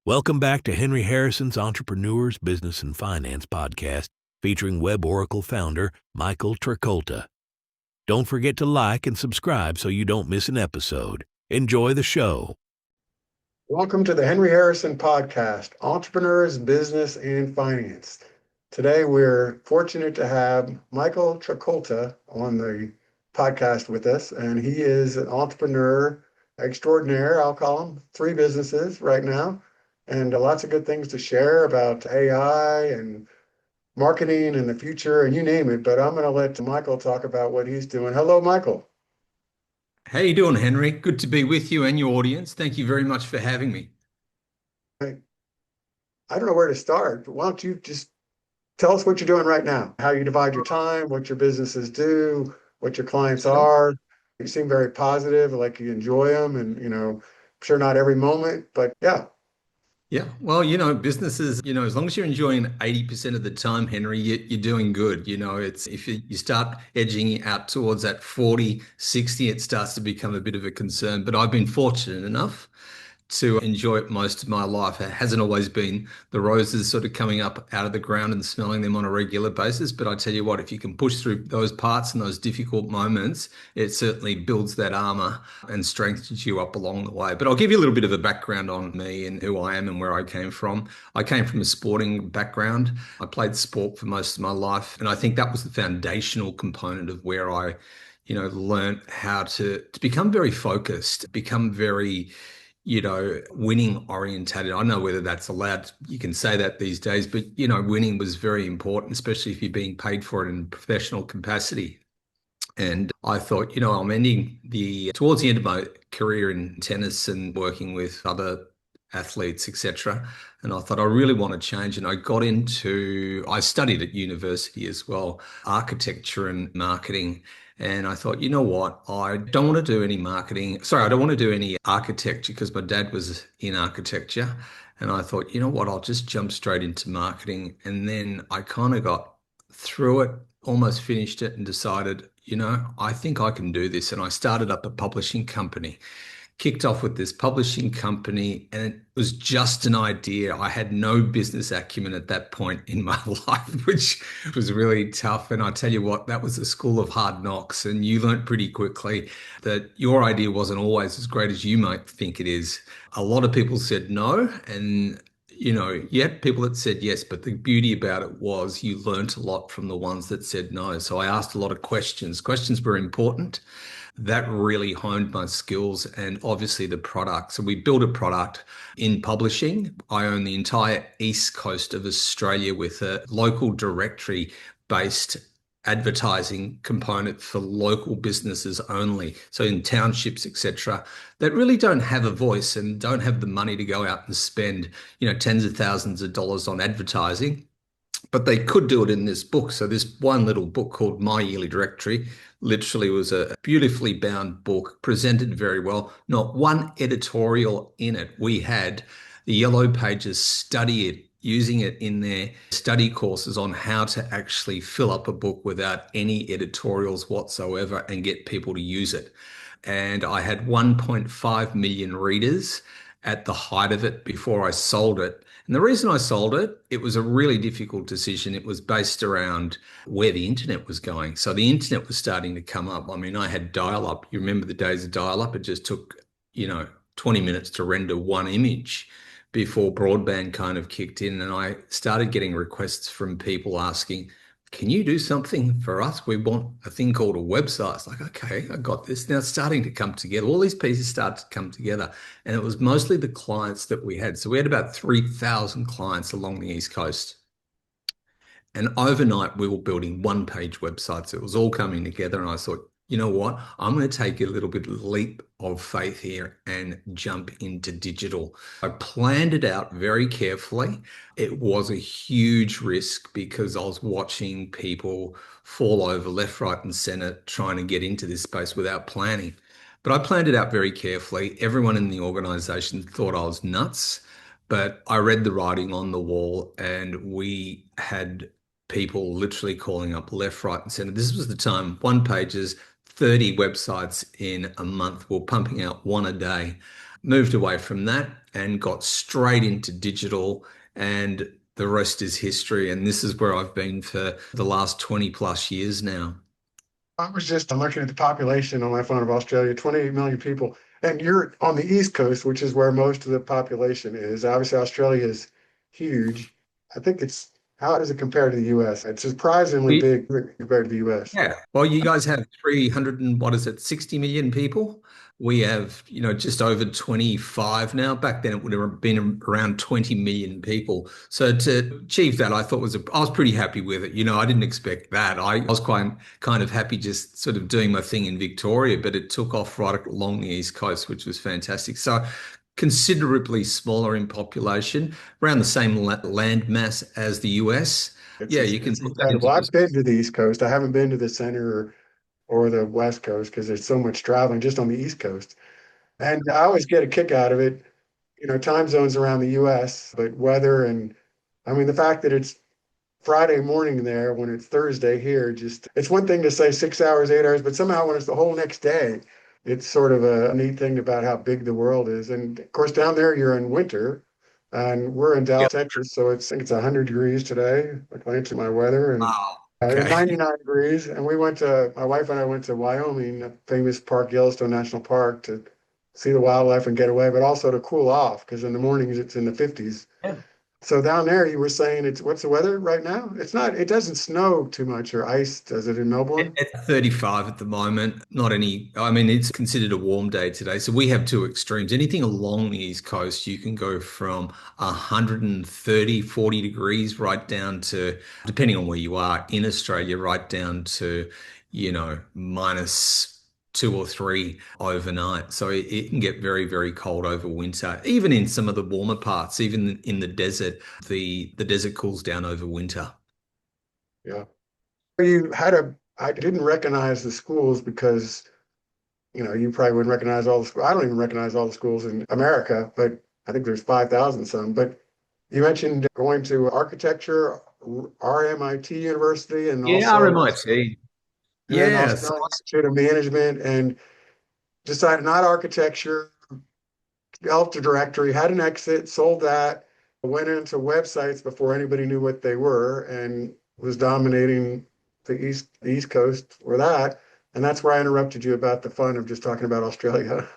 Welcome back to Henry Harrison's Entrepreneurs, Business, and Finance podcast featuring Web Oracle founder Michael Trkolta. Don't forget to like and subscribe so you don't miss an episode. Enjoy the show. Welcome to the Henry Harrison podcast, Entrepreneurs, Business, and Finance. Today we're fortunate to have Michael Trkolta on the podcast with us, and he is an entrepreneur extraordinaire, I'll call him, 3 businesses right now, and lots of good things to share about AI and marketing and the future and you name it. But I'm going to let Michael talk about what he's doing. Hello, Michael. How you doing, Henry? Good to be with you and your audience. Thank you very much for having me. I don't know where to start, but why don't you just tell us what you're doing right now, how you divide your time, what your businesses do, what your clients are. You seem very positive, like you enjoy them, and I'm sure not every moment, but yeah. Yeah, well, businesses, as long as you're enjoying 80% of the time, Henry, you're doing good. It's if you start edging out towards that 40, 60, it starts to become a bit of a concern. But I've been fortunate enough to enjoy it most of my life. It hasn't always been the roses sort of coming up out of the ground and smelling them on a regular basis. But I tell you what, if you can push through those parts and those difficult moments, it certainly builds that armor and strengthens you up along the way. But I'll give you a little bit of a background on me and who I am and where I came from. I came from a sporting background. I played sport for most of my life. And I think that was the foundational component of where I learned how to become very focused, become very winning orientated. I don't know whether that's allowed. You can say that these days, but, winning was very important, especially if you're being paid for it in professional capacity. And I thought, I'm ending towards the end of my career in tennis and working with other athletes, etc. And I thought I really want to change. And I studied at university as well, architecture and marketing. And I thought, you know what? I don't want to do any marketing. Sorry, I don't want to do any architecture because my dad was in architecture. And I thought, you know what? I'll just jump straight into marketing. And then I kind of got through it, almost finished it and decided, I think I can do this. And I started up a publishing company. Kicked off with this publishing company, and it was just an idea. I had no business acumen at that point in my life, which was really tough. And I tell you what, that was a school of hard knocks. And you learned pretty quickly that your idea wasn't always as great as you might think it is. A lot of people said no, and you had people that said yes, but the beauty about it was you learned a lot from the ones that said no. So I asked a lot of questions. Questions were important. That really honed my skills and obviously the product. So we built a product in publishing. I own the entire east coast of Australia with a local directory-based advertising component for local businesses only. So in townships, etc., that really don't have a voice and don't have the money to go out and spend, tens of thousands of dollars on advertising. But they could do it in this book. So this one little book called My Yearly Directory literally was a beautifully bound book, presented very well. Not one editorial in it. We had the Yellow Pages study it, using it in their study courses on how to actually fill up a book without any editorials whatsoever and get people to use it. And I had 1.5 million readers at the height of it before I sold it. And the reason I sold it, it was a really difficult decision. It was based around where the internet was going. So the internet was starting to come up. I mean, I had dial-up. You remember the days of dial-up? It just took, 20 minutes to render one image before broadband kind of kicked in. And I started getting requests from people asking, can you do something for us? We want a thing called a website. It's like, okay, I got this. Now it's starting to come together. All these pieces start to come together. And it was mostly the clients that we had. So we had about 3,000 clients along the East Coast. And overnight, we were building one-page websites. It was all coming together. And I thought, you know what? I'm going to take a little bit of leap of faith here and jump into digital. I planned it out very carefully. It was a huge risk because I was watching people fall over left, right, and center trying to get into this space without planning. But I planned it out very carefully. Everyone in the organization thought I was nuts, but I read the writing on the wall, and we had people literally calling up left, right, and center. This was the time, one pages, 30 websites in a month. We're pumping out one a day. moved away from that and got straight into digital, and the rest is history. And this is where I've been for the last 20 plus years now. I'm looking at the population on my phone of Australia, 28 million people. And you're on the East Coast, which is where most of the population is. Obviously, Australia is huge. I think how does it compare to the US? It's surprisingly We, big compared to the US. Yeah. Well, you guys have 300 and what is it, 60 million people? We have, just over 25 now. Back then it would have been around 20 million people. So to achieve that, I was pretty happy with it. I didn't expect that. I was quite kind of happy just sort of doing my thing in Victoria, but it took off right along the East Coast, which was fantastic. So considerably smaller in population, around the same land mass as the US. Yeah, you can It's put that into incredible. I've been perspective. to the East Coast. I haven't been to the center or the West Coast because there's so much traveling just on the East Coast. And I always get a kick out of it, time zones around the US, but weather and I mean the fact that it's Friday morning there when it's Thursday here, it's one thing to say 6 hours, 8 hours, but somehow when it's the whole next day, it's sort of a neat thing about how big the world is. And of course, down there you're in winter, and we're in Dallas, Texas, so I think it's 100 degrees today, according to my weather, and Wow. 99 Okay. degrees. And my wife and I went to Wyoming, a famous park, Yellowstone National Park, to see the wildlife and get away, but also to cool off because in the mornings it's in the 50s. Yeah. So down there, you were saying what's the weather right now? It doesn't snow too much or ice, does it in Melbourne? It's 35 at the moment. Not any, I mean, it's considered a warm day today. So we have two extremes. Anything along the East Coast, you can go from 130, 40 degrees right down to, depending on where you are in Australia, right down to, -2 or 3 overnight. So it can get very, very cold over winter. Even in some of the warmer parts, even in the desert, the desert cools down over winter. Yeah. I didn't recognize the schools because, you probably wouldn't recognize all the schools. I don't even recognize all the schools in America, but I think there's 5,000 some. But you mentioned going to architecture, RMIT University, Yeah, RMIT. and then Yeah, so Australian Institute of Management, and decided not architecture, developed a directory, had an exit, sold that, went into websites before anybody knew what they were, and was dominating the East Coast for that. And that's where I interrupted you about the fun of just talking about Australia.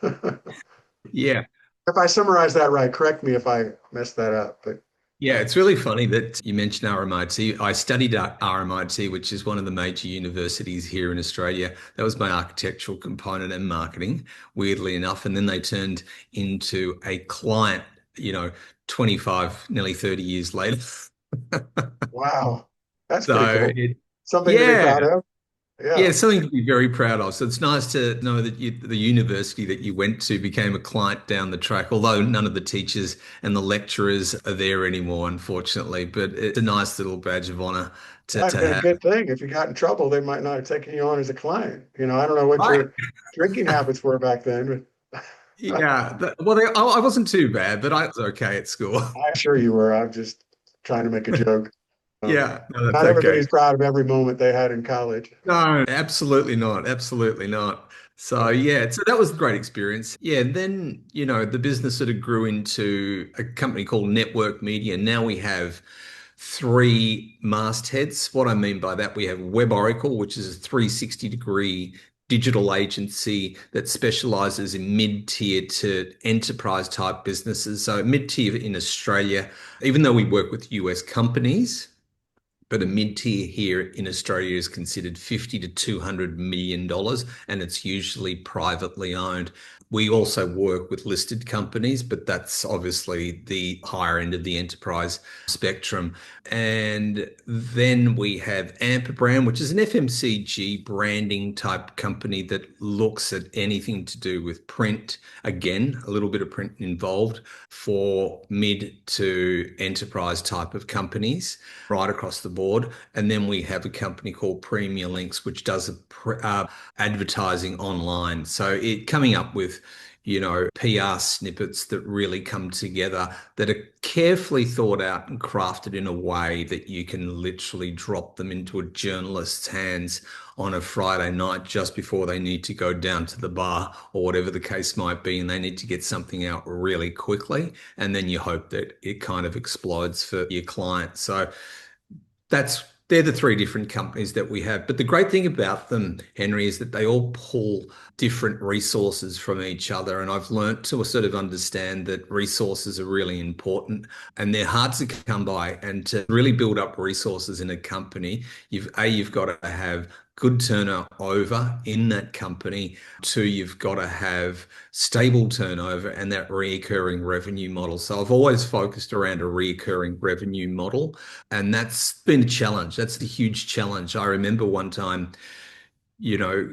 yeah. If I summarize that right, correct me if I messed that up. But Yeah, it's really funny that you mentioned RMIT. I studied at RMIT, which is one of the major universities here in Australia. That was my architectural component and marketing, weirdly enough. And then they turned into a client, you know, 25, nearly 30 years later. wow, that's pretty So cool. it, Something to be yeah, proud of. yeah, Yeah. it's something to be very proud of. So it's nice to know that the university that you went to became a client down the track, although none of the teachers and the lecturers are there anymore, unfortunately. But it's a nice little badge of honor Might have to been a have. good thing. If you got in trouble, they might not have taken you on as a client. I don't know what Right. your drinking habits were back then, but Yeah. Well, I wasn't too bad, but I was okay at school. I'm sure you were. I'm just trying to make a joke. Um, Yeah, no, that's Not okay. everybody's proud of every moment they had in college. No, absolutely not. Absolutely not. So Yeah. yeah, so that was a great experience. Yeah, and then, the business sort of grew into a company called Network Media. Now we have three mastheads. What I mean by that, we have Web Oracle, which is a 360-degree digital agency that specializes in mid-tier to enterprise type businesses. So mid-tier in Australia, even though we work with US companies, but a mid-tier here in Australia is considered 50 to $200 million, and it's usually privately owned. We also work with listed companies, but that's obviously the higher end of the enterprise spectrum. And then we have Amp Brand, which is an FMCG branding type company that looks at anything to do with print. Again, a little bit of print involved for mid to enterprise type of companies right across the board. And then we have a company called Premier Links, which does advertising online. So it coming up with PR snippets that really come together that are carefully thought out and crafted in a way that you can literally drop them into a journalist's hands on a Friday night just before they need to go down to the bar or whatever the case might be, and they need to get something out really quickly. And then you hope that it kind of explodes for your client. So they're the three different companies that we have. But the great thing about them, Henry, is that they all pull different resources from each other. And I've learned to sort of understand that resources are really important and they're hard to come by. And to really build up resources in a company, you've got to have good turnover in that company. Two, you've got to have stable turnover and that recurring revenue model. So I've always focused around a recurring revenue model, and that's been a challenge. That's the huge challenge. I remember one time,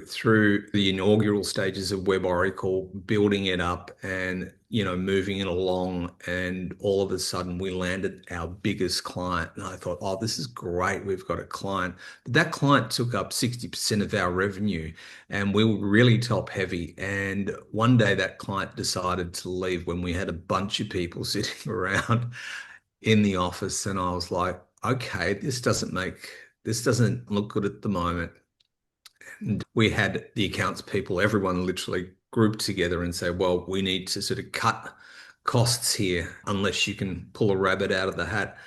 through the inaugural stages of Web Oracle, building it up and, moving it along. And all of a sudden we landed our biggest client. And I thought, oh, this is great. We've got a client. But that client took up 60% of our revenue and we were really top heavy. And one day that client decided to leave when we had a bunch of people sitting around in the office. And I was like, okay, this doesn't look good at the moment. And we had the accounts people, everyone literally grouped together and say, well, we need to sort of cut costs here unless you can pull a rabbit out of the hat.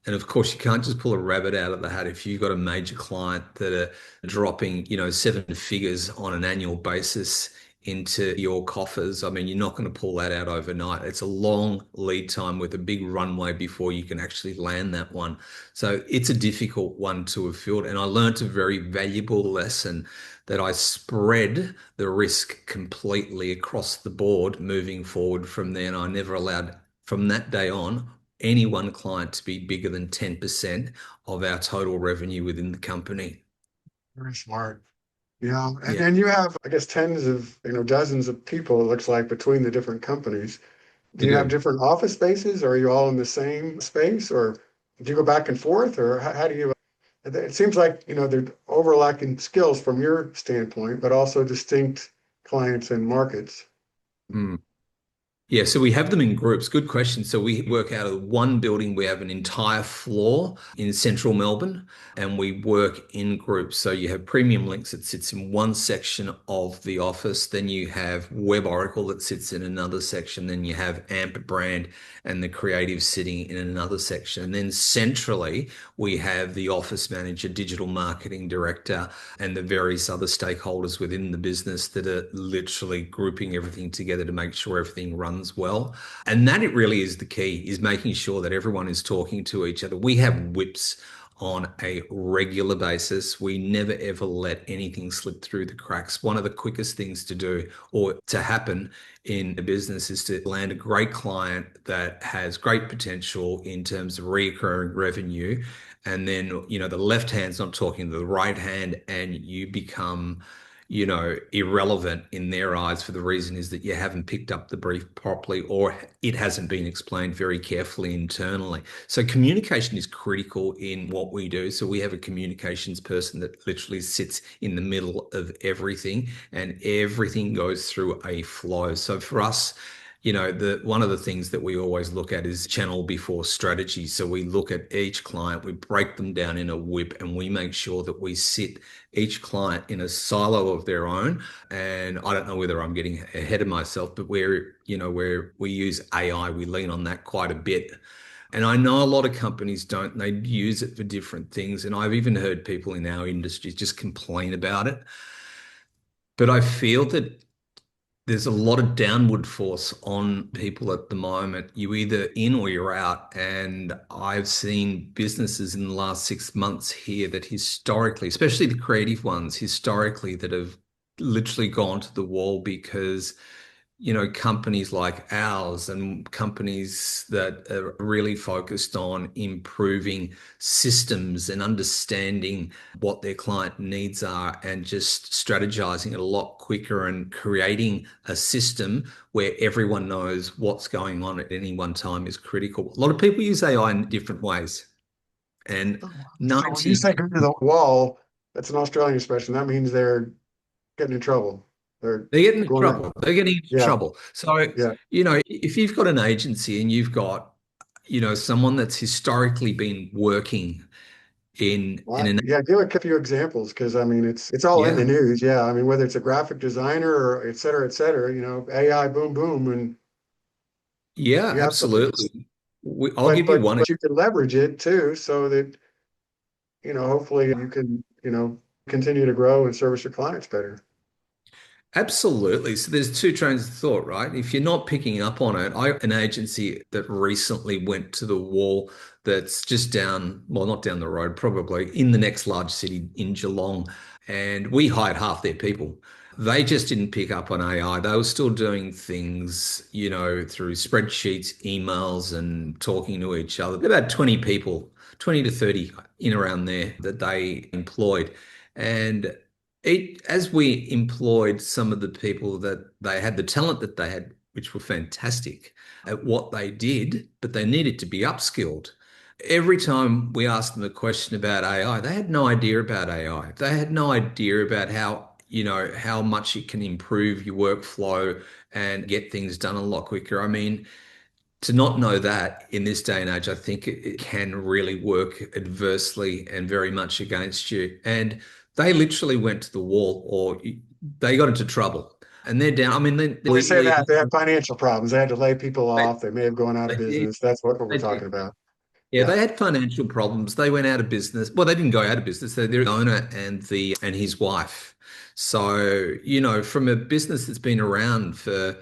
And of course, you can't just pull a rabbit out of the hat if you've got a major client that are dropping, seven figures on an annual basis into your coffers. I mean, you're not going to pull that out overnight. It's a long lead time with a big runway before you can actually land that one. So it's a difficult one to have filled. And I learned a very valuable lesson that I spread the risk completely across the board moving forward from there. And I never allowed, from that day on, any one client to be bigger than 10% of our total revenue within the company. Very smart. Yeah. And then you have, I guess, tens of, dozens of people, it looks like, between the different companies. Do you have different office spaces, or are you all in the same space, or do you go back and forth, or how do you? It seems like, they're overlapping skills from your standpoint, but also distinct clients and markets. Mm. Yeah, so we have them in groups. Good question. So we work out of one building. We have an entire floor in central Melbourne, and we work in groups. So you have Premium Links that sits in one section of the office. Then you have Web Oracle that sits in another section. Then you have AMP Brand and the creative sitting in another section. And then centrally, we have the office manager, digital marketing director, and the various other stakeholders within the business that are literally grouping everything together to make sure everything runs well. And that it really is the key, is making sure that everyone is talking to each other. We have whips on a regular basis. We never ever let anything slip through the cracks. One of the quickest things to do or to happen in a business is to land a great client that has great potential in terms of recurring revenue. And then, the left hand's not talking to the right hand, and you become irrelevant in their eyes for the reason is that you haven't picked up the brief properly or it hasn't been explained very carefully internally. So communication is critical in what we do. So we have a communications person that literally sits in the middle of everything, and everything goes through a flow. So for us, one of the things that we always look at is channel before strategy. So we look at each client, we break them down in a whip, and we make sure that we sit each client in a silo of their own. And I don't know whether I'm getting ahead of myself, but where we use AI, we lean on that quite a bit. And I know a lot of companies don't, they use it for different things. And I've even heard people in our industry just complain about it. But I feel that there's a lot of downward force on people at the moment. You're either in or you're out. And I've seen businesses in the last 6 months here that historically, especially the creative ones, historically that have literally gone to the wall because companies like ours and companies that are really focused on improving systems and understanding what their client needs are and just strategizing it a lot quicker and creating a system where everyone knows what's going on at any one time is critical. A lot of people use AI in different ways. And So when you say go to the wall, that's an Australian expression. That means they're getting in trouble. They're They're getting into going to, trouble. They're getting into yeah, trouble. So, yeah. if you've got an agency and you've got, someone that's historically been working in Well, an yeah, give a few examples because I mean it's all in the yeah, news. Yeah, I mean whether it's a graphic designer or et cetera, AI boom boom, and yeah, you have something. absolutely. I'll But give you but one. but you can leverage it too, so that hopefully you can continue to grow and service your clients better. Absolutely. So there's two trains of thought, right? If you're not picking up on it, an agency that recently went to the wall that's just down, well, not down the road, probably in the next large city in Geelong, and we hired half their people. They just didn't pick up on AI. They were still doing things, through spreadsheets, emails, and talking to each other. About 20 people, 20 to 30 in around there that they employed. And as we employed some of the people that they had, the talent that they had, which were fantastic at what they did, but they needed to be upskilled. Every time we asked them a question about AI, they had no idea about AI. They had no idea about how much it can improve your workflow and get things done a lot quicker. I mean, to not know that in this day and age, I think it can really work adversely and very much against you. And they literally went to the wall or they got into trouble and they're down. I mean, they're When we say completely, that, they had financial problems. They had to lay people they, off. They may have gone out of they did, business. That's what we're they did. talking about. Yeah, Yeah. they had financial problems. They went out of business. Well, they didn't go out of business. They're the owner and his wife. So, from a business that's been around for,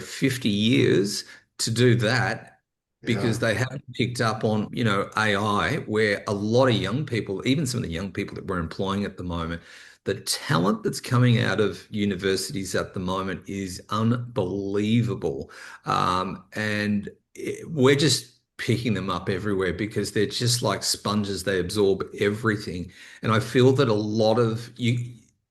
50 years to do that because Yeah. they haven't picked up on, AI, where a lot of young people, even some of the young people that we're employing at the moment, the talent that's coming out of universities at the moment is unbelievable. And we're just picking them up everywhere because they're just like sponges. They absorb everything. And I feel that a lot of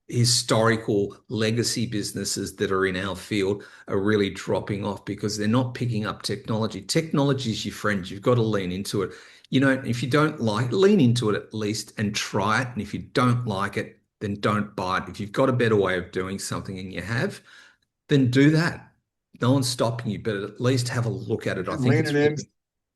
historical legacy businesses that are in our field are really dropping off because they're not picking up technology. Technology is your friend. You've got to lean into it. If you don't like, lean into it at least and try it. And if you don't like it, then don't buy it. If you've got a better way of doing something and you have, then do that. No one's stopping you, but at least have a look at it. I Been think leaning it's in. really,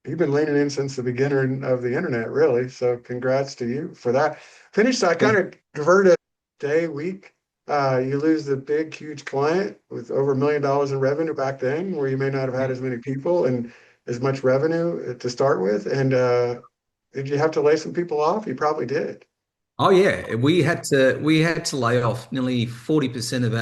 You've been leaning in since the beginning of the internet, really. So congrats to you for that. Finished. I kind well, of diverted day, week. You lose the big, huge client with over $1 million in revenue back then, where you may not have had as many people and as much revenue to start with. And did you have to lay some people off? You probably did. oh yeah, we had to lay off nearly 40% of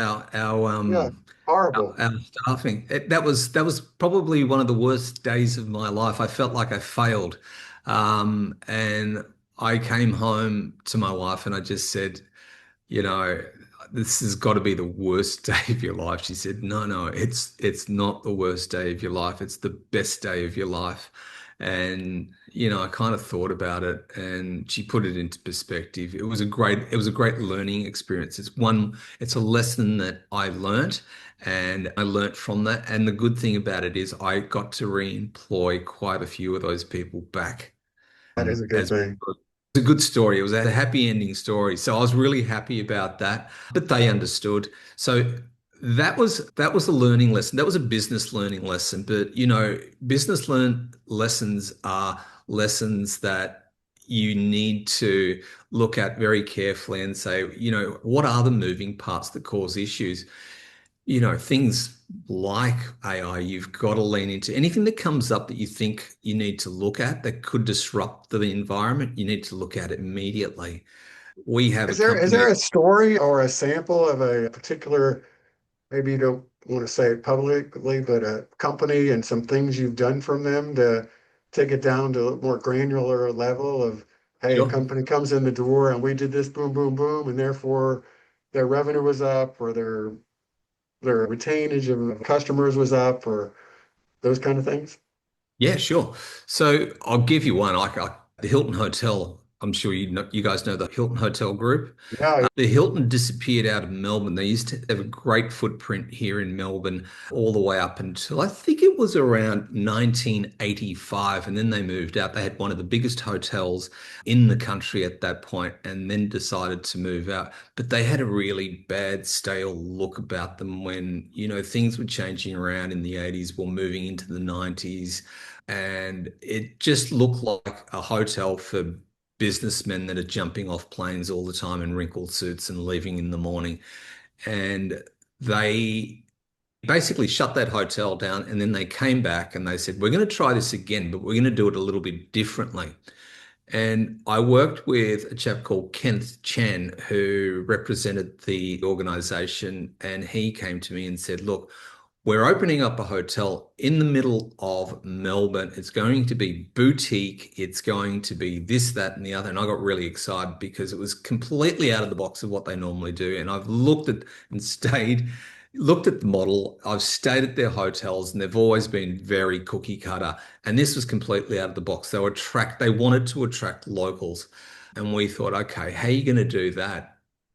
Yeah, horrible. our staffing. That was probably one of the worst days of my life. I felt like I failed. And I came home to my wife and I just said, you know, this has got to be the worst day of your life. She said, no, no, it's not the worst day of your life. It's the best day of your life. And, I kind of thought about it and she put it into perspective. It was a great learning experience. It's a lesson that I learnt and I learnt from that. And the good thing about it is I got to re-employ quite a few of those people back That is a good as thing. a good story. It was a happy ending story. So I was really happy about that. But they understood. So that was a learning lesson. That was a business learning lesson. But business learn lessons are lessons that you need to look at very carefully and say, what are the moving parts that cause issues? Things like AI, you've got to lean into anything that comes up that you think you need to look at that could disrupt the environment. You need to look at it immediately. We have a Is there company. a story or a sample of a particular, maybe you don't want to say it publicly, but a company and some things you've done from them to take it down to a more granular level of, hey, a Sure. company comes in the door and we did this boom, boom, boom, and therefore their revenue was up or their retainage of customers was up or those kind of things. Yeah, sure. So I'll give you one. The Hilton Hotel. I'm sure you guys know the Hilton Hotel Group. Yeah, The Hilton disappeared out of Melbourne. They used to have a great footprint here in Melbourne all the way up until I think it was around 1985, and then they moved out. They had one of the biggest hotels in the country at that point, and then decided to move out. But they had a really bad, stale look about them when, things were changing around in the 80s, were moving into the 90s, and it just looked like a hotel for businessmen that are jumping off planes all the time in wrinkled suits and leaving in the morning. And they basically shut that hotel down, and then they came back and they said, we're going to try this again, but we're going to do it a little bit differently. And I worked with a chap called Kenneth Chan, who represented the organization, and he came to me and said, look, we're opening up a hotel in the middle of Melbourne. It's going to be boutique. It's going to be this, that, and the other. And I got really excited because it was completely out of the box of what they normally do. And I've looked at the model. I've stayed at their hotels, and they've always been very cookie cutter. And this was completely out of the box. They wanted to attract locals. And we thought, okay, how are you going to do that?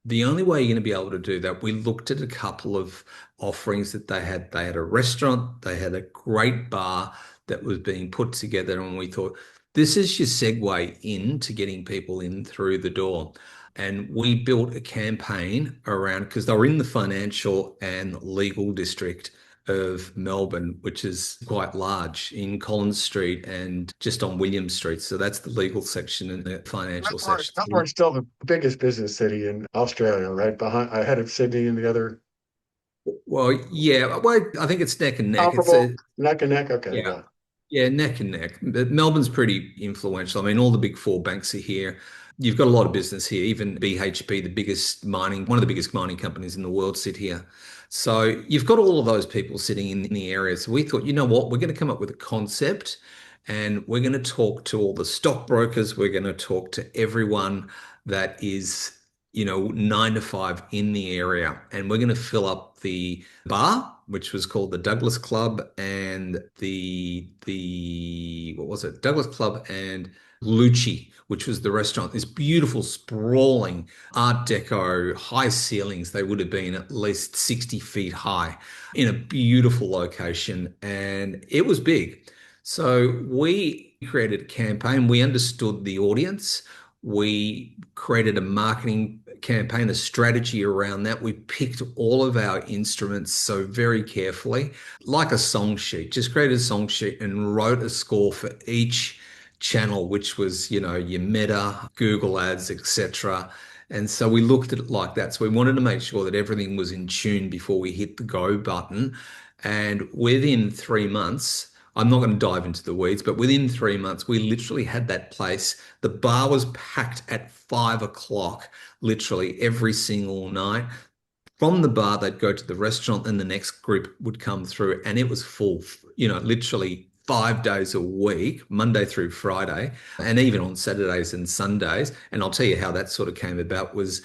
The only way you're going to be able to do that, we looked at a couple of offerings that they had. They had a restaurant, they had a great bar that was being put together, and we thought, this is your segue into getting people in through the door. And we built a campaign around, because they were in the financial and legal district of Melbourne, which is quite large, in Collins Street and just on William Street. So that's the legal section and the financial section. Melbourne's still the biggest business city in Australia, right? Ahead of Sydney and the other Well, yeah, well, I think it's neck and neck. comparable, neck and neck. Okay, Yeah, yeah. yeah, neck and neck. But Melbourne's pretty influential. I mean, all the big four banks are here. You've got a lot of business here. Even BHP, one of the biggest mining companies in the world, sit here. So you've got all of those people sitting in the area. So we thought, you know what, we're going to come up with a concept, and we're going to talk to all the stockbrokers. We're going to talk to everyone that is, 9 to 5 in the area. And we're going to fill up the bar, which was called the Douglas Club, and the what was it? Douglas Club and Lucci, which was the restaurant. This beautiful, sprawling Art Deco, high ceilings. They would have been at least 60 feet high in a beautiful location, and it was big. So we created a campaign. We understood the audience. We created a marketing campaign, a strategy around that. We picked all of our instruments so very carefully, like a song sheet, just created a song sheet and wrote a score for each channel, which was, your Meta, Google Ads, etc. And so we looked at it like that. So we wanted to make sure that everything was in tune before we hit the go button. And within 3 months, I'm not going to dive into the weeds, but within 3 months, we literally had that place. The bar was packed at 5 o'clock, literally every single night. From the bar, they'd go to the restaurant, and the next group would come through, and it was full, literally 5 days a week, Monday through Friday, and even on Saturdays and Sundays. And I'll tell you how that sort of came about was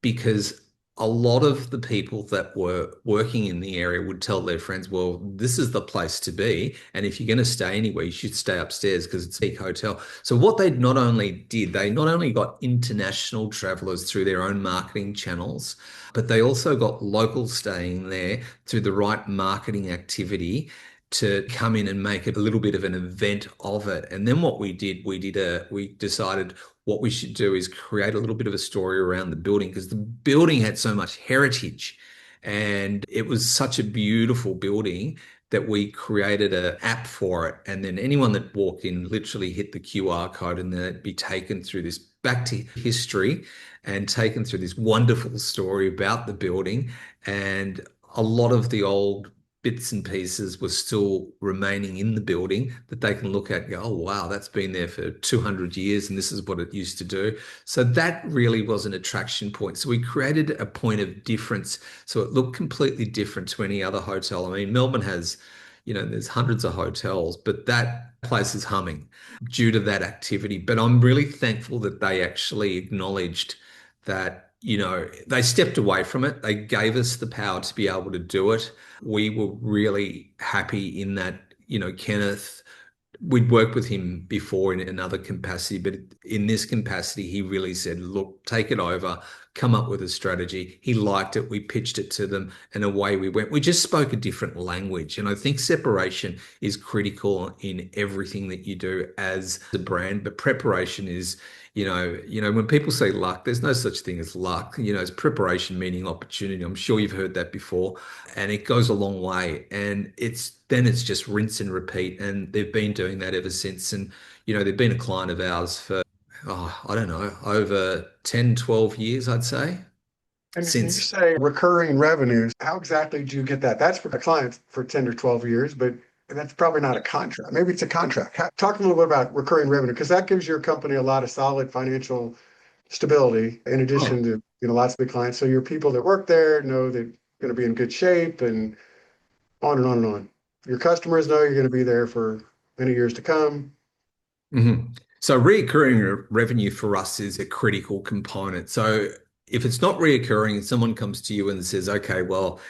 because a lot of the people that were working in the area would tell their friends, well, this is the place to be. And if you're going to stay anywhere, you should stay upstairs because it's a big hotel. So what they not only got international travelers through their own marketing channels, but they also got locals staying there through the right marketing activity to come in and make it a little bit of an event of it. And then what we did, we decided what we should do is create a little bit of a story around the building, because the building had so much heritage and it was such a beautiful building that we created an app for it. And then anyone that walked in literally hit the QR code, and then it'd be taken through this back to history and taken through this wonderful story about the building. And a lot of the old bits and pieces were still remaining in the building that they can look at and go, oh, wow, that's been there for 200 years and this is what it used to do. So that really was an attraction point. So we created a point of difference so it looked completely different to any other hotel. I mean, Melbourne has, there's hundreds of hotels, but that place is humming due to that activity. But I'm really thankful that they actually acknowledged that they stepped away from it. They gave us the power to be able to do it. We were really happy in that, Kenneth we'd worked with him before in another capacity, but in this capacity, he really said, look, take it over, come up with a strategy. He liked it. We pitched it to them and away we went. We just spoke a different language. And I think separation is critical in everything that you do as a brand, but preparation is, when people say luck, there's no such thing as luck. It's preparation meaning opportunity. I'm sure you've heard that before, and it goes a long way. And it's just rinse and repeat. And they've been doing that ever since. And, they've been a client of ours for, I don't know, over 10, 12 years, I'd say. And you Since say recurring revenues, how exactly do you get that? That's for a client for 10 or 12 years, but that's probably not a contract. Maybe it's a contract. Talk a little bit about recurring revenue, because that gives your company a lot of solid financial stability in addition to, lots of big clients. So your people that work there know they're going to be in good shape and on and on and on. Your customers know you're going to be there for many years to come. Mhm. So reoccurring revenue for us is a critical component. So if it's not reoccurring and someone comes to you and says, okay, well,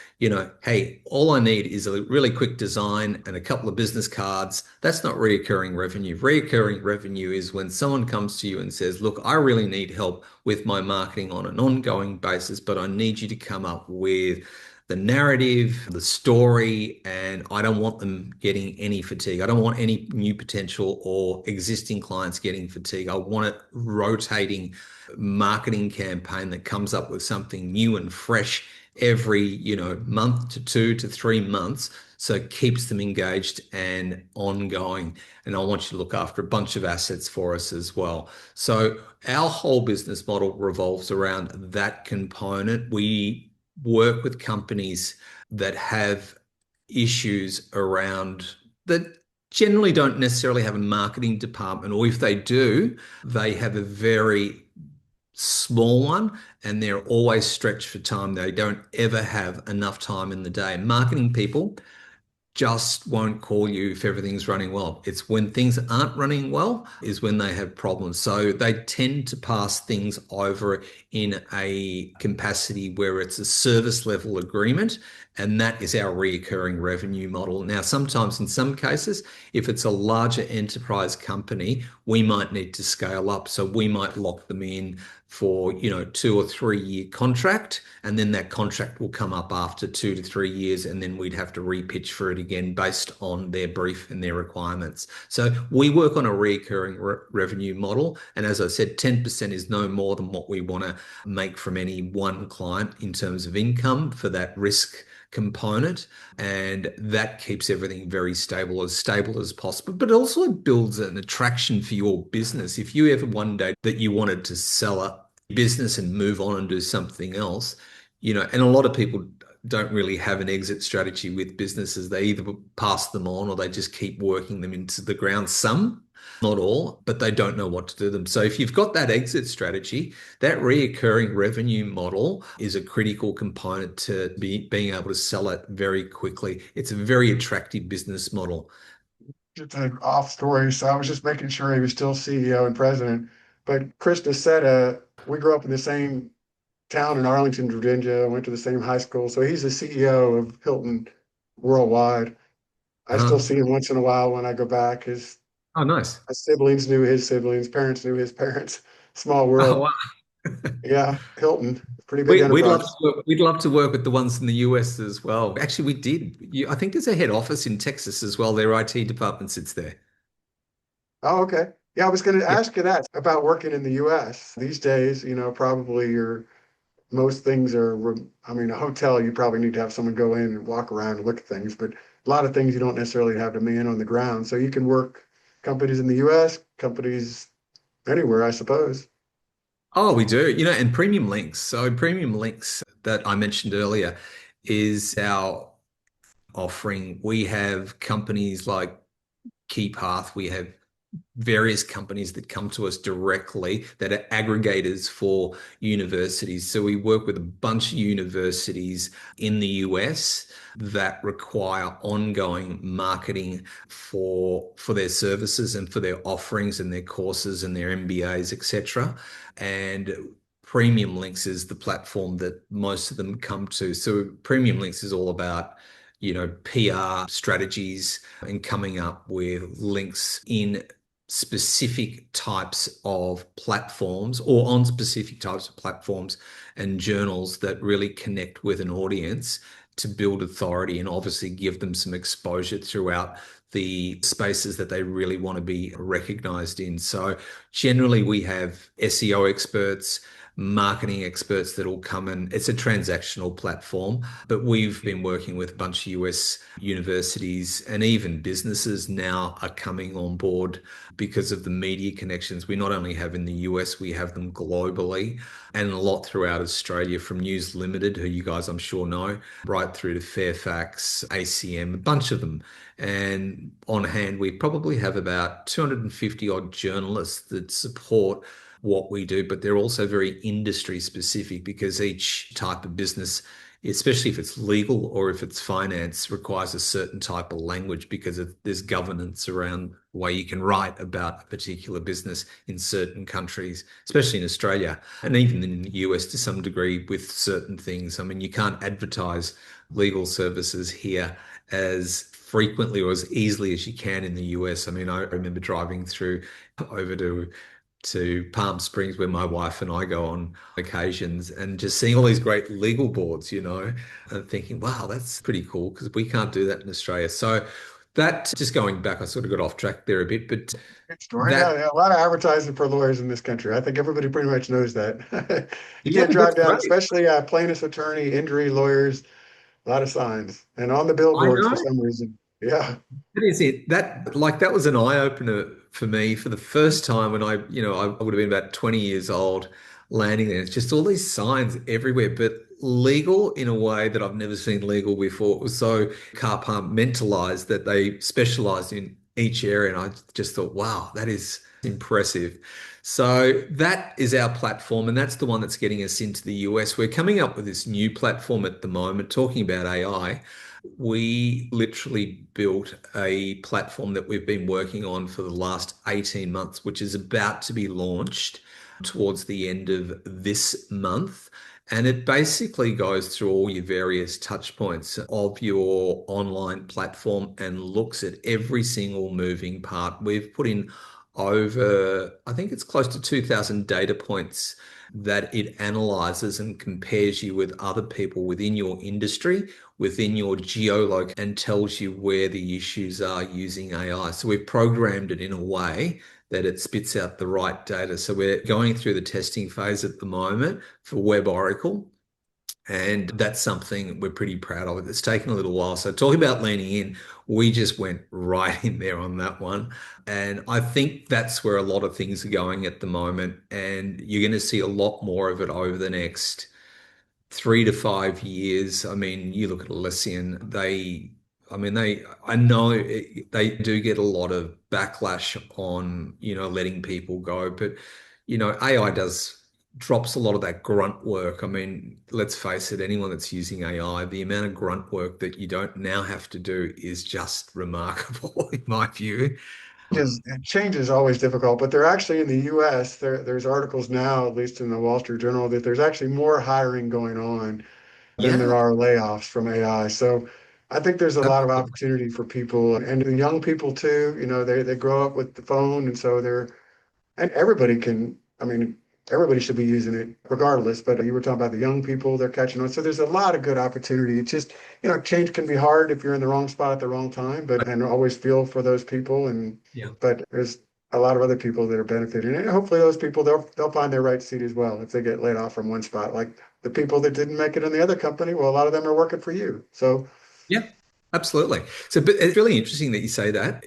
hey, all I need is a really quick design and a couple of business cards, that's not reoccurring revenue. Reoccurring revenue is when someone comes to you and says, look, I really need help with my marketing on an ongoing basis, but I need you to come up with the narrative, the story, and I don't want them getting any fatigue. I don't want any new potential or existing clients getting fatigue. I want a rotating marketing campaign that comes up with something new and fresh every, month to 2 to 3 months. So it keeps them engaged and ongoing. And I want you to look after a bunch of assets for us as well. So our whole business model revolves around that component. We work with companies that have issues around that generally don't necessarily have a marketing department, or if they do, they have a very small one and they're always stretched for time. They don't ever have enough time in the day. Marketing people just won't call you if everything's running well. It's when things aren't running well is when they have problems. So they tend to pass things over in a capacity where it's a service level agreement, and that is our recurring revenue model. Now, sometimes in some cases, if it's a larger enterprise company, we might need to scale up. So we might lock them in for 2 or 3 year contract, and then that contract will come up after 2 to 3 years, and then we'd have to repitch for it again based on their brief and their requirements. So we work on a recurring revenue model, and as I said, 10% is no more than what we want to make from any one client in terms of income for that risk component, and that keeps everything very stable as possible, but also builds an attraction for your business. If you ever one day that you wanted to sell a business and move on and do something else, and a lot of people don't really have an exit strategy with businesses. They either pass them on or they just keep working them into the ground. Some, not all, but they don't know what to do them. So if you've got that exit strategy, that reoccurring revenue model is a critical component to being able to sell it very quickly. It's a very attractive business model. Just an off story. So I was just making sure he was still CEO and president. But Chris said, we grew up in the same town in Arlington, Virginia, went to the same high school. So he's the CEO of Hilton worldwide. I still see him once in a while when I go back. His Oh, nice. siblings knew his siblings, parents knew his parents. Small Oh, world. wow. Yeah, Hilton, pretty big We'd love enterprise. to work with the ones in the US as well. Actually, we did. I think there's a head office in Texas as well. Their IT department sits there. Oh, okay. Yeah, I was going to Yeah. ask you that about working in the US. These days, probably most things are, I mean, a hotel, you probably need to have someone go in and walk around and look at things, but a lot of things you don't necessarily have a man on the ground. So you can work companies in the US, companies anywhere, I suppose. Oh, we do. And Premium Links. So Premium Links that I mentioned earlier is our offering. We have companies like KeyPath. We have various companies that come to us directly that are aggregators for universities. So we work with a bunch of universities in the US that require ongoing marketing for their services and for their offerings and their courses and their MBAs, etc. And Premium Links is the platform that most of them come to. So Premium Links is all about PR strategies and coming up with links in specific types of platforms or on specific types of platforms and journals that really connect with an audience to build authority and obviously give them some exposure throughout the spaces that they really want to be recognized in. So generally we have SEO experts, marketing experts that will come in. It's a transactional platform, but we've been working with a bunch of US universities and even businesses now are coming on board because of the media connections we not only have in the US, we have them globally and a lot throughout Australia from News Limited, who you guys I'm sure know, right through to Fairfax, ACM, a bunch of them. And on hand, we probably have about 250 odd journalists that support what we do, but they're also very industry specific because each type of business, especially if it's legal or if it's finance, requires a certain type of language because there's governance around the way you can write about a particular business in certain countries, especially in Australia and even in the US to some degree with certain things. I mean, you can't advertise legal services here as frequently or as easily as you can in the US. I mean, I remember driving through over to Palm Springs where my wife and I go on occasions and just seeing all these great legal boards, and thinking, wow, that's pretty cool because we can't do that in Australia. So that just going back, I sort of got off track there a bit, but Good story. Yeah, that, yeah, a lot of advertising for lawyers in this country. I think everybody pretty much knows that. You yeah, can't drive that's down, great. especially plaintiff's attorney, injury lawyers, a lot of signs, and on the I billboards for know. some reason. Yeah, That is it. That was an eye opener for me for the first time when I would have been about 20 years old landing there. It's just all these signs everywhere, but legal in a way that I've never seen legal before. It was so compartmentalized that they specialized in each area. And I just thought, wow, that is impressive. So that is our platform, and that's the one that's getting us into the US. We're coming up with this new platform at the moment, talking about AI. We literally built a platform that we've been working on for the last 18 months, which is about to be launched towards the end of this month. And it basically goes through all your various touch points of your online platform and looks at every single moving part. We've put in over, I think it's close to 2,000 data points that it analyzes and compares you with other people within your industry, within your geoloc, and tells you where the issues are using AI. So we've programmed it in a way that it spits out the right data. So we're going through the testing phase at the moment for Web Oracle. And that's something we're pretty proud of. It's taken a little while. So talking about leaning in, we just went right in there on that one. And I think that's where a lot of things are going at the moment. And you're going to see a lot more of it over the next 3 to 5 years. I mean, you look at Elysian, I know they do get a lot of backlash on, letting people go, but, AI drops a lot of that grunt work. I mean, let's face it, anyone that's using AI, the amount of grunt work that you don't now have to do is just remarkable in my view. change is always difficult, but they're actually in the U.S. There's articles now, at least in the Wall Street Journal, that there's actually more hiring going on than there Yeah, are layoffs from AI. So I think there's a lot of absolutely. opportunity for people and the young people too. They grow up with the phone, and so and everybody can, I mean, everybody should be using it regardless. But you were talking about the young people, they're catching on. So there's a lot of good opportunity. It's just, change can be hard if you're in the wrong spot at the wrong time, and always feel for those people. Yeah. But there's a lot of other people that are benefiting. And hopefully those people, they'll find their right seat as well if they get laid off from one spot. Like the people that didn't make it in the other company, well, a lot of them are working for you. So Yeah, absolutely. So, but it's really interesting that you say that.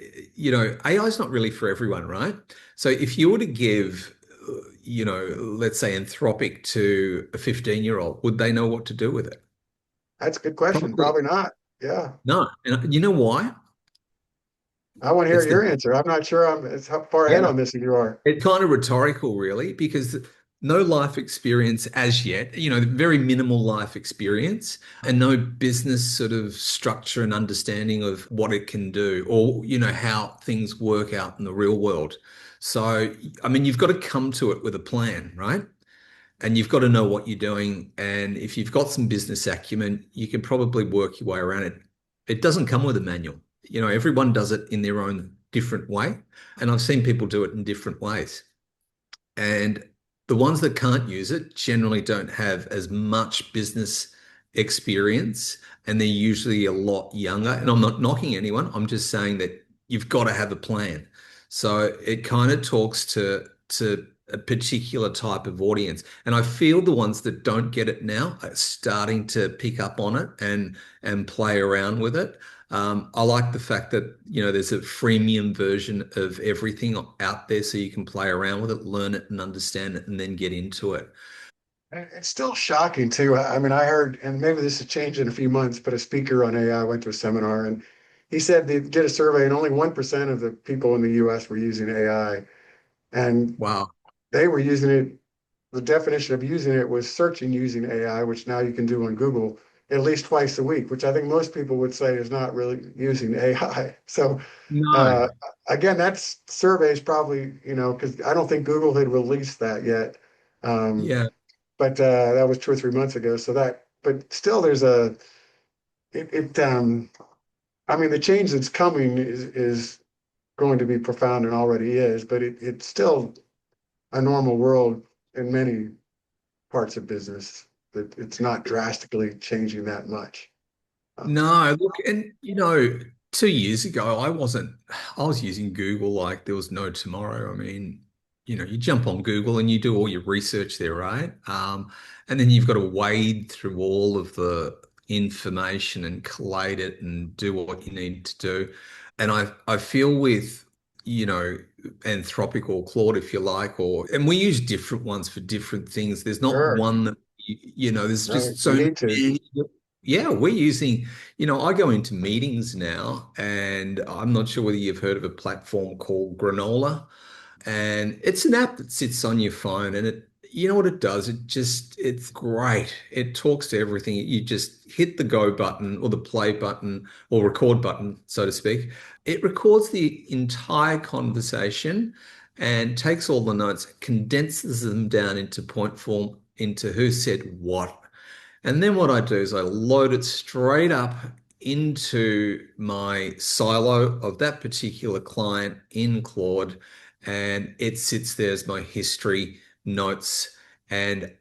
AI is not really for everyone, right? So, if you were to give, let's say Anthropic to a 15-year-old, would they know what to do with it? that's a good question. Probably Probably not. Yeah. no. And you know why? I want to hear It's your the answer. I'm not sure I'm as far ahead yeah. on this as you are. It's kind of rhetorical, really, because no life experience as yet, very minimal life experience and no business sort of structure and understanding of what it can do or, how things work out in the real world. So, I mean, you've got to come to it with a plan, right? And you've got to know what you're doing. And if you've got some business acumen, you can probably work your way around it. It doesn't come with a manual. Everyone does it in their own different way. And I've seen people do it in different ways. And the ones that can't use it generally don't have as much business experience, and they're usually a lot younger. And I'm not knocking anyone. I'm just saying that you've got to have a plan. So it kind of talks to a particular type of audience. And I feel the ones that don't get it now are starting to pick up on it and play around with it. I like the fact that, there's a freemium version of everything out there so you can play around with it, learn it and understand it, and then get into it. It's still shocking too. I mean, I heard, and maybe this has changed in a few months, but a speaker on AI went to a seminar and he said they did a survey and only 1% of the people in the US were using AI. And Wow. they were using it, the definition of using it was searching using AI, which now you can do on Google at least twice a week, which I think most people would say is not really using AI. So No. uh, again, that's surveys probably, because I don't think Google had released that yet. Um, Yeah. but that was 2 or 3 months ago. But still, it. I mean, the change that's coming is going to be profound and already is, but it's still a normal world in many parts of business. That it's not drastically changing that much. No, look, and 2 years ago, I was using Google like there was no tomorrow. I mean, you jump on Google and you do all your research there, right? And then you've got to wade through all of the information and collate it and do what you need to do. And I feel with, you know, Anthropic or Claude, if you like, and we use different ones for different things. There's not Sure, one that, there's right. just You so need to. many. Yeah, we're using, I go into meetings now, and I'm not sure whether you've heard of a platform called Granola. And it's an app that sits on your phone, and you know what it does? It's great. It talks to everything. You just hit the go button or the play button or record button, so to speak. It records the entire conversation and takes all the notes, condenses them down into point form, into who said what. And then what I do is I load it straight up into my silo of that particular client in Claude, and it sits there as my history notes, and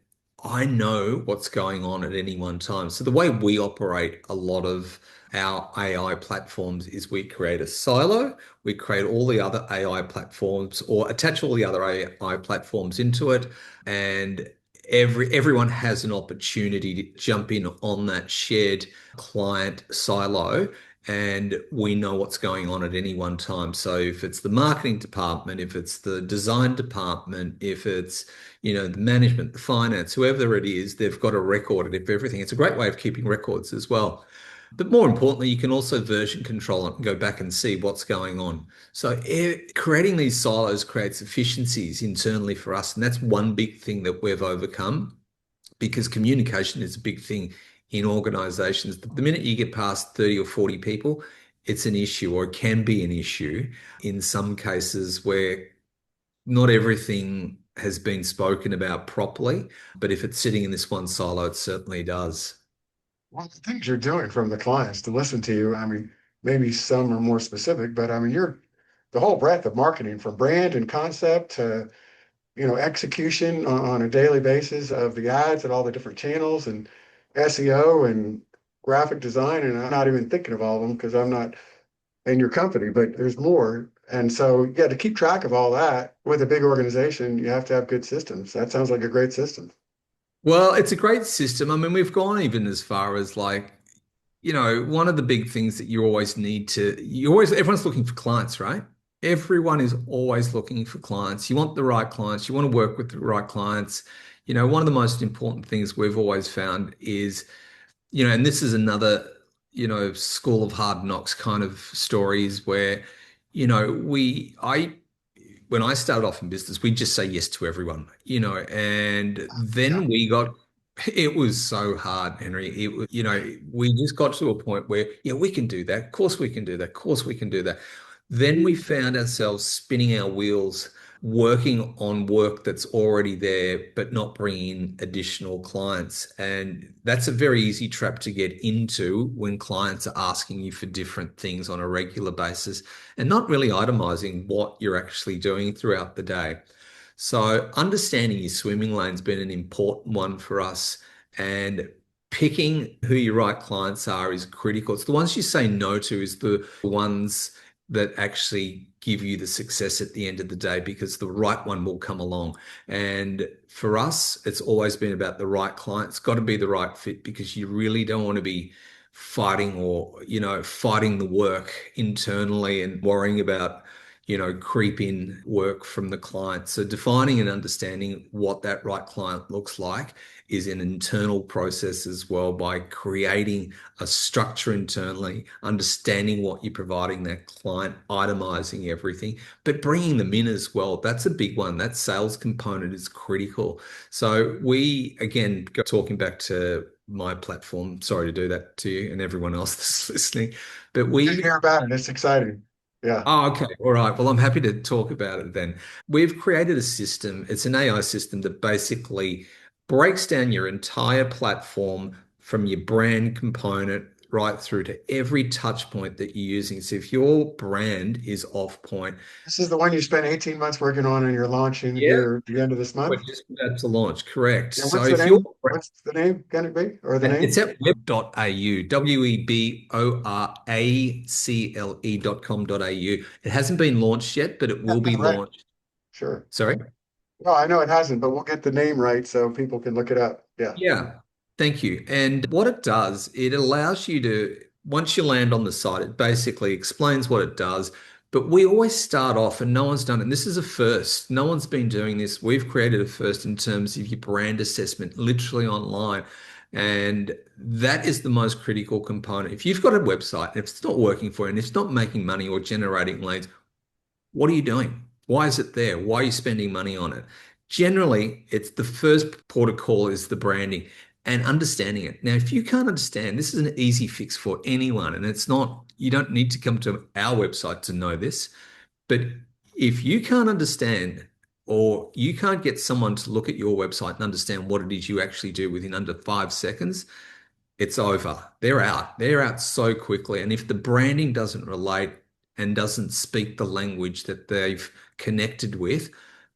I know what's going on at any one time. So the way we operate a lot of our AI platforms is we create a silo, we create all the other AI platforms or attach all the other AI platforms into it, and everyone has an opportunity to jump in on that shared client silo, and we know what's going on at any one time. So if it's the marketing department, if it's the design department, if it's, the management, the finance, whoever it is, they've got a record of everything. It's a great way of keeping records as well. But more importantly, you can also version control it and go back and see what's going on. So creating these silos creates efficiencies internally for us. And that's one big thing that we've overcome, because communication is a big thing in organizations. The minute you get past 30 or 40 people, it's an issue, or it can be an issue in some cases where not everything has been spoken about properly. But if it's sitting in this one silo, it certainly does. Well, the things you're doing from the clients to listen to you, I mean, maybe some are more specific, but I mean, you're the whole breadth of marketing from brand and concept to, execution on a daily basis of the ads and all the different channels and SEO and graphic design. And I'm not even thinking of all of them because I'm not in your company, but there's more. And so, yeah, to keep track of all that with a big organization, you have to have good systems. That sounds like a great system. Well, it's a great system. I mean, we've gone even as far as like, one of the big things that you always need everyone's looking for clients, right? Everyone is always looking for clients. You want the right clients. You want to work with the right clients. One of the most important things we've always found is, and this is another, school of hard knocks kind of stories where, when I started off in business, we just say yes to everyone, and Yeah. then it was so hard, Henry. It was, we just got to a point where, yeah, we can do that. Of course we can do that. Of course we can do that. Then we found ourselves spinning our wheels working on work that's already there, but not bringing in additional clients. And that's a very easy trap to get into when clients are asking you for different things on a regular basis and not really itemizing what you're actually doing throughout the day. So understanding your swimming lane's been an important one for us, and picking who your right clients are is critical. It's the ones you say no to is the ones that actually give you the success at the end of the day, because the right one will come along. And for us, it's always been about the right client. It's got to be the right fit, because you really don't want to be fighting or, fighting the work internally and worrying about, creep in work from the client. So defining and understanding what that right client looks like is an internal process as well, by creating a structure internally, understanding what you're providing that client, itemizing everything, but bringing them in as well. That's a big one. That sales component is critical. So we, again, talking back to my platform, sorry to do that to you and everyone else that's listening, but I didn't hear about it. It's exciting. Yeah. Oh, okay. All right. Well, I'm happy to talk about it then. We've created a system. It's an AI system that basically breaks down your entire platform from your brand component right through to every touch point that you're using. So if your brand is off point, This is the one you spent 18 months working on and you're launching yeah, here at the end of this we're month. just about to launch. Correct. Yeah, So what's the if you're name? What's the name going to be? Or the it's name? at web.au, weboracle.com.au. It hasn't been launched yet, but it Yeah, will be right. launched. Sure. Sorry? Well, I know it hasn't, but we'll get the name right so people can look it up. Yeah. Yeah, thank you. And what it does, it allows you to, once you land on the site, it basically explains what it does. But we always start off, and no one's done it. And this is a first. No one's been doing this. We've created a first in terms of your brand assessment, literally online. And that is the most critical component. If you've got a website, and if it's not working for you, and if it's not making money or generating leads, what are you doing? Why is it there? Why are you spending money on it? Generally, it's the first port of call is the branding and understanding it. Now, if you can't understand, this is an easy fix for anyone, and it's not, you don't need to come to our website to know this. But if you can't understand, or you can't get someone to look at your website and understand what it is you actually do within under 5 seconds, it's over. They're out. They're out so quickly. And if the branding doesn't relate and doesn't speak the language that they've connected with,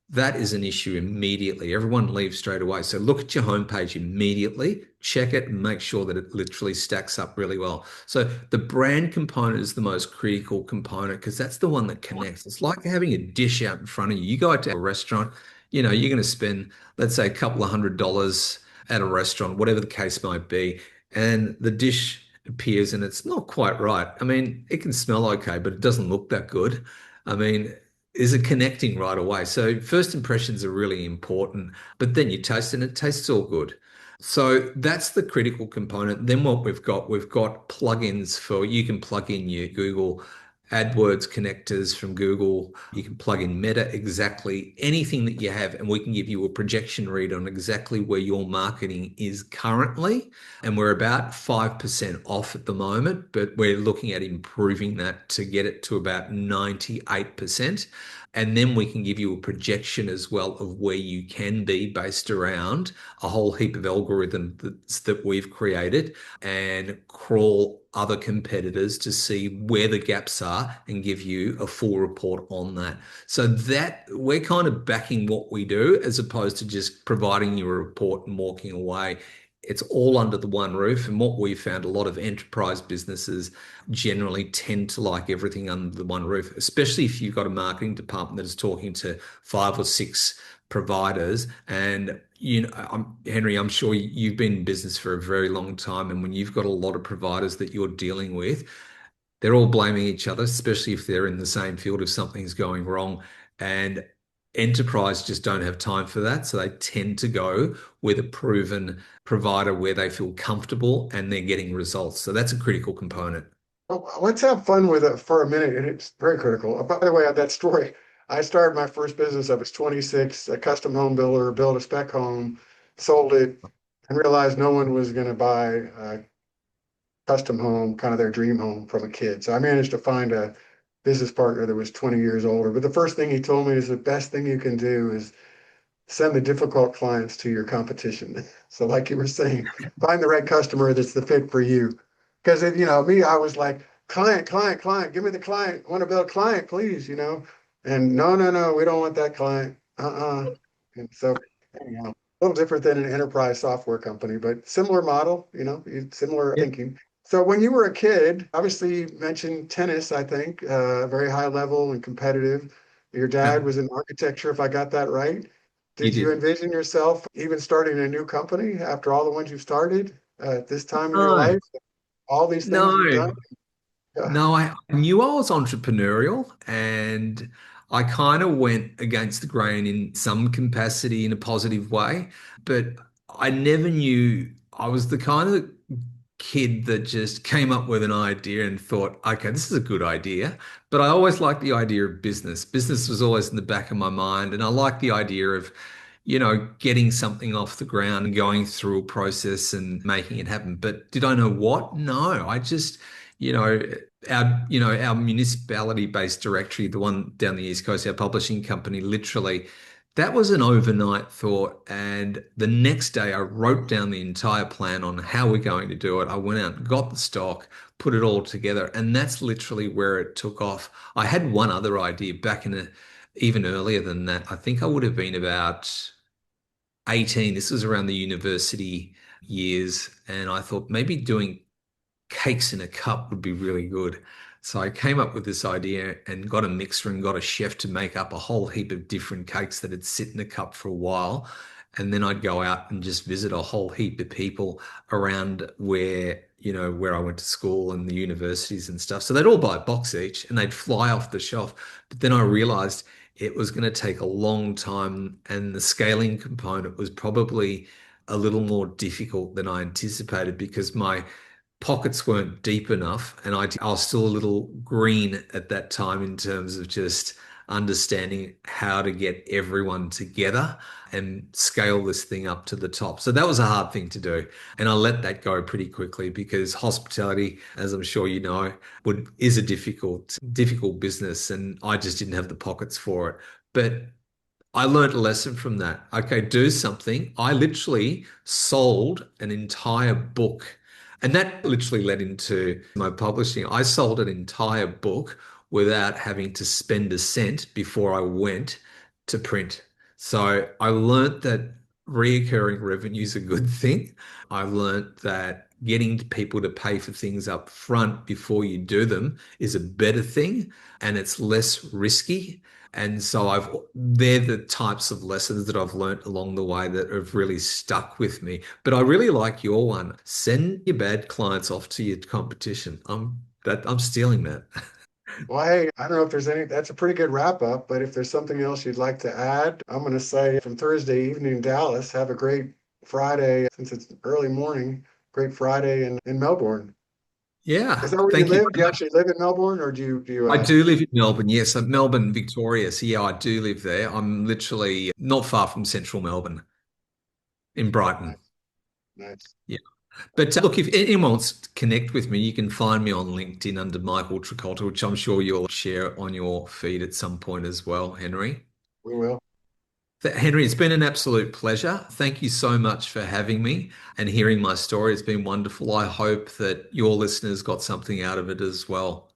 that is an issue immediately. Everyone leaves straight away. So look at your homepage immediately, check it, and make sure that it literally stacks up really well. So the brand component is the most critical component, because that's the one that connects. It's like having a dish out in front of you. You go out to a restaurant, you're going to spend, let's say, a couple of $100 at a restaurant, whatever the case might be, and the dish appears and it's not quite right. I mean, it can smell okay, but it doesn't look that good. I mean, is it connecting right away? So first impressions are really important, but then you taste it and it tastes all good. So that's the critical component. Then what we've got plugins for, you can plug in your Google AdWords connectors from Google. You can plug in Meta, exactly anything that you have, and we can give you a projection read on exactly where your marketing is currently. And we're about 5% off at the moment, but we're looking at improving that to get it to about 98%. And then we can give you a projection as well of where you can be based around a whole heap of algorithms that we've created, and crawl other competitors to see where the gaps are and give you a full report on that. So that we're kind of backing what we do, as opposed to just providing you a report and walking away. It's all under the one roof. And what we found, a lot of enterprise businesses generally tend to like everything under the one roof, especially if you've got a marketing department that is talking to 5 or 6 providers. And Henry, I'm sure you've been in business for a very long time, and when you've got a lot of providers that you're dealing with, they're all blaming each other, especially if they're in the same field, if something's going wrong. And enterprise just don't have time for that. So they tend to go with a proven provider where they feel comfortable and they're getting results. So that's a critical component. Well, let's have fun with it for a minute. And it's very critical. By the way, on that story, I started my first business. I was 26, a custom home builder, built a spec home, sold it, and realized no one was going to buy a custom home, kind of their dream home from a kid. So I managed to find a business partner that was 20 years older. But the first thing he told me is the best thing you can do is send the difficult clients to your competition. So like you were saying, find the right customer that's the fit for you. Because me, I was like, client, client, client, give me the client. Want to build a client, please, And no, no, no, we don't want that client. And so anyhow, a little different than an enterprise software company, but similar model, similar Yeah. thinking. So when you were a kid, obviously you mentioned tennis, I think, very high level and competitive. Your dad was in architecture, if I got that right. You Did you did. envision yourself even starting a new company after all the ones you've started at this time in your No, life? All these things you've done? no. Yeah. No, I knew I was entrepreneurial and I kind of went against the grain in some capacity in a positive way, but I never knew I was the kind of kid that just came up with an idea and thought, okay, this is a good idea. But I always liked the idea of business. Business was always in the back of my mind, and I liked the idea of getting something off the ground and going through a process and making it happen. But did I know what? No, I just, you know, our municipality-based directory, the one down the East Coast, our publishing company, literally, that was an overnight thought. And the next day, I wrote down the entire plan on how we're going to do it. I went out and got the stock, put it all together, and that's literally where it took off. I had one other idea back even earlier than that. I think I would have been about 18. This was around the university years. And I thought maybe doing cakes in a cup would be really good. So I came up with this idea and got a mixer and got a chef to make up a whole heap of different cakes that'd sit in a cup for a while. And then I'd go out and just visit a whole heap of people around where I went to school and the universities and stuff. So they'd all buy a box each and they'd fly off the shelf. But then I realized it was going to take a long time and the scaling component was probably a little more difficult than I anticipated because my pockets weren't deep enough and I was still a little green at that time in terms of just understanding how to get everyone together and scale this thing up to the top. So that was a hard thing to do. And I let that go pretty quickly because hospitality, as I'm sure you know, is a difficult business and I just didn't have the pockets for it. But I learned a lesson from that. Okay, do something. I literally sold an entire book, and that literally led into my publishing. I sold an entire book without having to spend a cent before I went to print. So I learned that reoccurring revenue is a good thing. I learned that getting people to pay for things up front before you do them is a better thing and it's less risky. And so they're the types of lessons that I've learnt along the way that have really stuck with me. But I really like your one. Send your bad clients off to your competition. I'm stealing that. Well, hey, I don't know if there's that's a pretty good wrap up, but if there's something else you'd like to add, I'm going to say from Thursday evening in Dallas, have a great Friday, since it's early morning, great Friday in Melbourne. Yeah, Is that where you thank you live? Do very you much. actually live in Melbourne or do you, I do live in Melbourne. Yes, Melbourne, Victoria. So yeah, I do live there. I'm literally not far from central Melbourne in Brighton. nice, nice. Yeah. But look, if anyone wants to connect with me, you can find me on LinkedIn under Michael Trkolta, which I'm sure you'll share on your feed at some point as well, Henry. We will. Henry, it's been an absolute pleasure. Thank you so much for having me and hearing my story. It's been wonderful. I hope that your listeners got something out of it as well.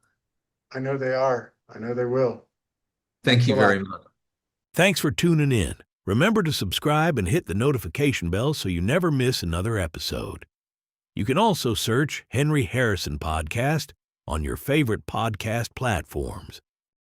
I know they are. I know they will. Thank Thanks a you lot. very much. Thanks for tuning in. Remember to subscribe and hit the notification bell so you never miss another episode. You can also search Henry Harrison Podcast on your favorite podcast platforms.